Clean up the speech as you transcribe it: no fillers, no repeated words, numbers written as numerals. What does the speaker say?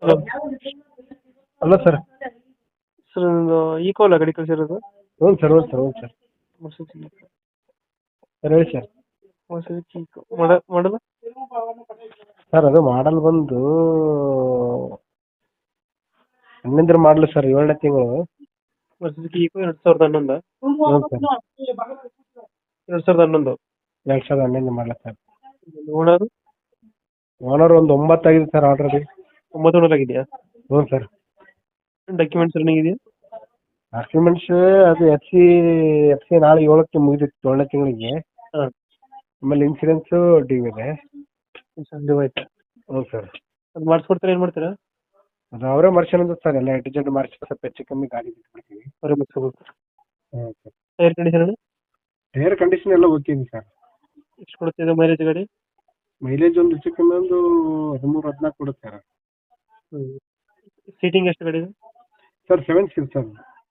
Hello ಅಲ್ಲ sir. Sir ಒಂದು eco ಅಲ್ಲ ಗಾಡಿ ಕಳಿಸಿರೋದು. ಹ್ಞೂ ಸರ್, ಹ್ಞೂ ಸರ್, ಹ್ಞೂ ಸರ್. ಮರ್ಸಿಡಿಸ್ ಸರ್ ಹೇಳಿ sir. Mercedes eco model sir ಅದು ಮಾಡಲ್ ಬಂದು ಹನ್ನೊಂದರ ಮಾಡಲು ಸರ್, 7ನೇ ತಿಂಗಳು. Mercedes eco 2011. ಹ್ಞೂ ಸರ್, 2011. 2011 ಮಾಡಲ ಸರ್. ಓನರ್ ಓನರ್ ಒಂದು 9 ಆಗಿದೆ ಸರ್ ಆಲ್ರೆಡಿ. 9 ಓನರ್ ಆಗಿದೆಯಾ? ಹ್ಞೂ ಸರ್. ಡಾಕ್ಯುಮೆಂಟ್ಸ್ ರನ್ನಿಂಗ್ ಇದೆಯಾ? ಡಾಕ್ಯುಮೆಂಟ್ಸ್ ಅದು ಎಫ್ ಸಿ ನಾಳೆ 7ಕ್ಕೆ ಮುಗಿದಿತ್ತು, 7ನೇ ತಿಂಗಳಿಗೆ. ಹಾಂ, ಆಮೇಲೆ ಇನ್ಸೂರೆನ್ಸು ಡ್ಯೂ ಇದೆ. ಸಂಜೆ ಆಯ್ತಾ? ಹ್ಞೂ ಸರ್. ಅದು ಮಾಡಿಸ್ಕೊಡ್ತಾರೆ, ಏನು ಮಾಡ್ತೀರಾ? ಅದು ಅವರೇ ಮಾಡ್ಸ್ಯಾನಂತ ಸರ್, ಎಲ್ಲ ಎಡ್ ಮಾಡಿಸಿ ಸ್ವಲ್ಪ ಹೆಚ್ಚು ಕಮ್ಮಿ ಗಾಡಿ ಬಿಟ್ಬಿಡ್ತೀವಿ. ಅವರೇ ಮಾಡಿಸ್ಕೋಬೇಕು. ಹ್ಞೂ sir. Tyre condition tyre condition ಎಲ್ಲ ಓಕೆ ಇದೆ ಸರ್. ಎಷ್ಟು ಕೊಡ್ತಿದೆ ಮೈಲೇಜ್ ಗಾಡಿ? ಮೈಲೇಜ್ ಒಂದು ಹೆಚ್ಚು ಕಮ್ಮಿ ಒಂದು 13-14 ಕೊಡುತ್ತೆ ಸರ್. ಸೀಟಿಂಗ್ ಎಷ್ಟು ಗಾಡಿ? Sir 7 seat sir.